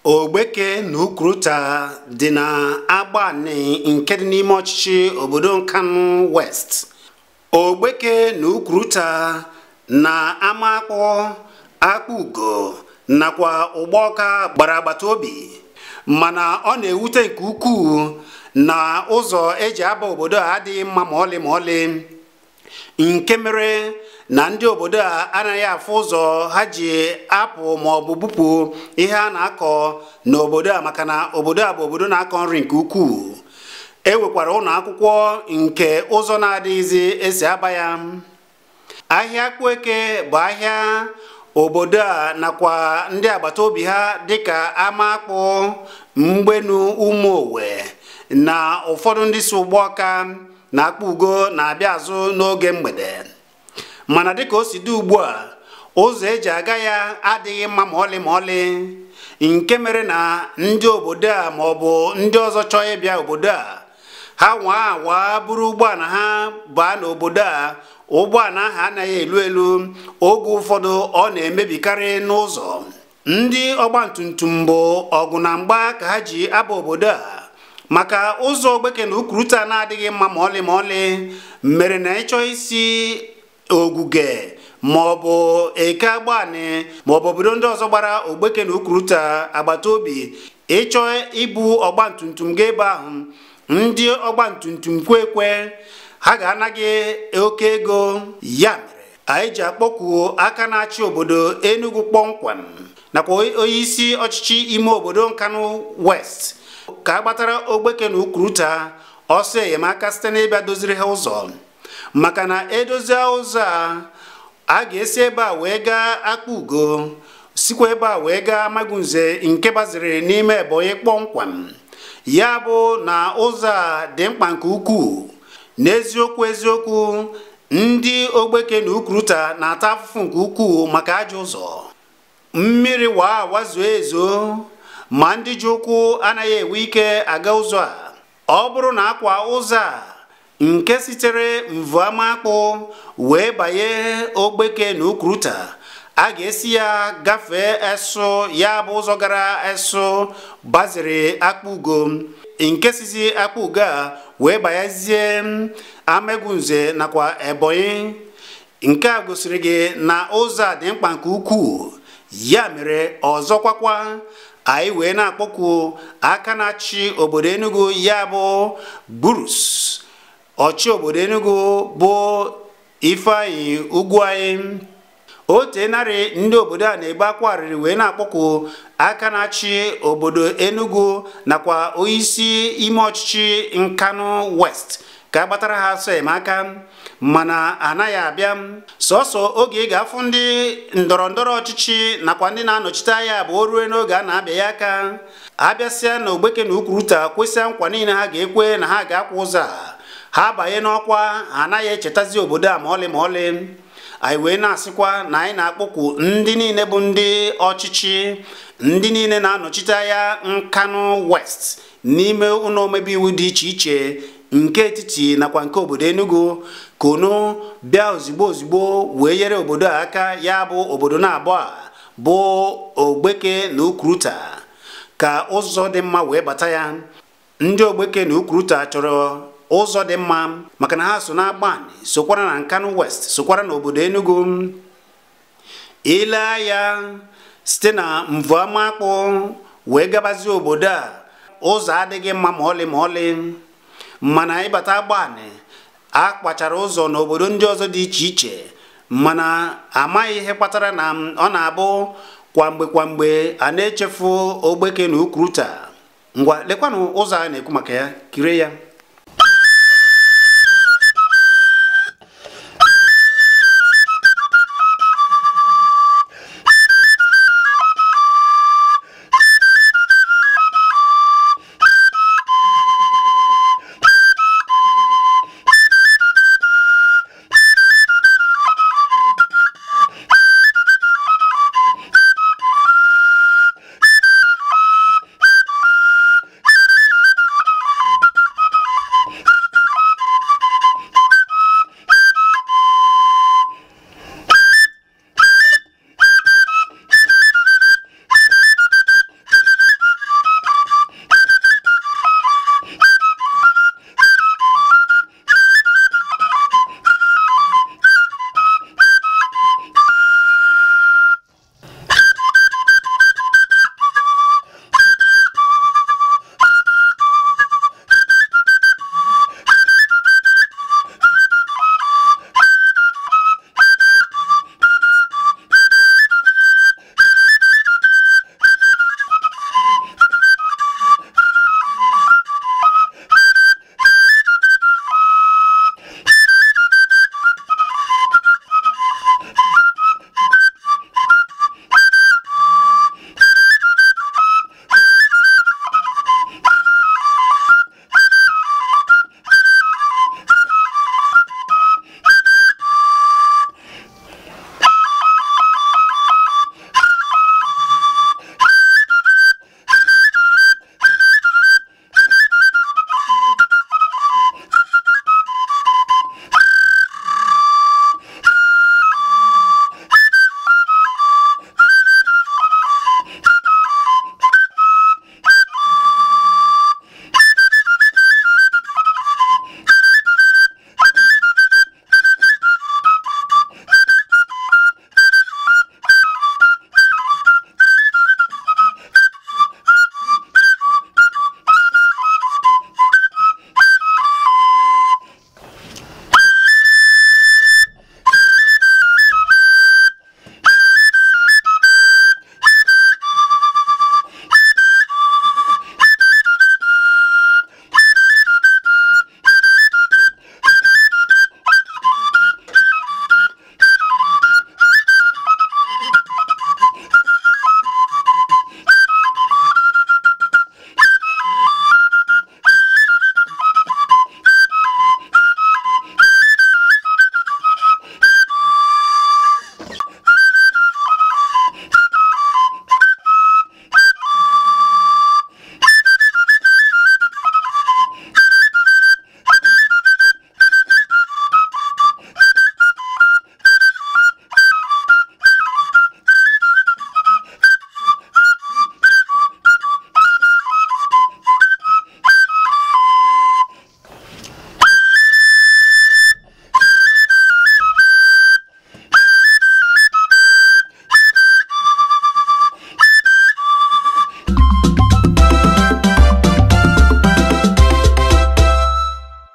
Ogbeke na Ukwuruta dị na Agbani nke dị n'ime ọchịchị obodo Nkanu West. Ogbeke na Ukwuruta na Amakpọ, Akpụugo nakwa Ụgbọka gbara agbata obi, mana ọ na-ewute nke ukwuu na ụzọ eji aba obodo a adịghị mma ma ọlị nke mere na ndị obodo a anaghị afụ ụzọ ha ji apụ ma ọ bụ bupụ ihe a na-akọ n'obodo a, maka na obodo a bụ obodo na-akọ nri nke ukwuu. E nwekwara ụlọ akwụkwọ nke ụzọ na-adịghịzi esi aba ya. Ahịa Akpụeke bụ ahịa obodo a nakwa ndị agbata obi ha dịka Amakpọ, Mgbenu, Ụmụowe na ụfọdụ ndị si Ụgbọka na Akpụugo na-abịa azụ n'oge mgbede. Mana dịka o si dị ugbu a, ụzọ eji aga ya adịghị mma ma ọlị nke mere na ndị obodo a ma ọ bụ ndị ọzọ chọọ ịbịa obodo a, ha nwaa buru ụgbọala ha baa n'obodo a. Ụgbọala ahụ anaghị elu oge ụfọdụ ọ na-emebikarị n'ụzọ. Ndị ọgbatumtum bụ ọgụ na mgba ka ha ji aba obodo a, maka ụzọ Ogbeke na Ukwuruta na-adịghị mma ma ọlị mere na ịchọ isi Oguge ma ọ bụ Eke Agbani ma ọ bụ obodo ndị ọzọ gbara Ogbeke na Ukwuruta agbata obi, ịchọ ibu ọgbatumtum ga ebe ahụ, ndị ọgbatumtum kwekwe ha ga-anaghị oke ego. Ya mere anyị ji akpọkuo aka na-achị obodo Enugu kpọmkwem nakwa onyeisi ọchịchị ime obodo Nkanu West ka a gbatara Ogbeke na Ukwuruta ọsọ enyemaka site n'ịbịa doziri ha ụzọ, maka na edozie ụzọ a ga-esi ebe a wee gaa Akpụugo, sikwa ebe a wee gaa Amagunze nke baziri n'ime Ebonyi kpọmkwem. Ya bụ na ụzọ a dị mkpa nke ukwuu. N'eziokwu ndị Ogbeke na Ukwuruta na-ata afụfụ nke ukwuu maka ajọ ụzọ. Mmiri wazuo ezo ma ndị ji ụkwụ anaghị enwe ike aga ụzọ a. Ọ bụrụ na akwa ụzọ a nke sitere Mvuamakpụ wee banye Ogbeke na Ukwuruta, a ga-esi ya gafee Esu, ya bụ ụzọ gara Esu baziri Akpụugo, nke sizi Akpụugo a wee banyezie Amagunze nakwa Ebonyi. Nke a gosiri gị na ụzọ a dị mkpa nke ukwuu. Ya mere ọzọkwakwa anyị wee na-akpọku aka na-achị obodo Enugu, ya bụ Burus ọchị obodo Enugu bụ Ifeanyi Ugwuanyi. O tenarị ndị obodo a na-egbe akwa arịrị wee na-akpọku aka na-achị obodo Enugu nakwa onyeisi ime ọchịchị Nkanu West ka agbatara ha asọ enyemaka, mana anaghị abịa. Sọsọ oge ị ga-afụ ndị ndọrọndọrọ ọchịchị nakwa ndị na-anọchite anya bụ o rue n'oge a na-abịa ya aka. Abịasịa na Ogbeke na Ukwuruta kwesịa nkwa niile ha ga-ekwe na ha ga-akwa ụzọ a, ha banye n'ọkwa, anaghị echetazi obodo a ma ọlị. Anyị wee na-asịkwa na anyị na-akpọku ndị niile bụ ndị ọchịchị, ndị niile na-anọchite anya Nkanu West n'ime ụlọ omebe iwu dị iche iche nke etiti nakwa nke obodo Enugu, ka unu bịa ozigbo wee nyere obodo a aka. Ya bụ obodo na-abụọ a bụ Ogbeke na Ukwuruta, ka ụzọ dị mma wee bata ya. Ndị Ogbeke na Ukwuruta chọrọ ụzọ dị mma maka na ha so na Agbani, sokwara na Nkanu West, sokwara na obodo Enugu. Ile ya site na Mvuamakpụ wee gabazie obodo a, ụzọ adịghị mma ma ọlị, mana ịbata Agbani akpachara ụzọ n'obodo ndị ọzọ dị iche iche, mana amaghị ihe kpatara na ọ na-abụ kwamgbe a na-echefu Ogbeke na Ukwuruta. Ngwa lekwanụ ụzọ a na-ekwu maka ya, kire ya.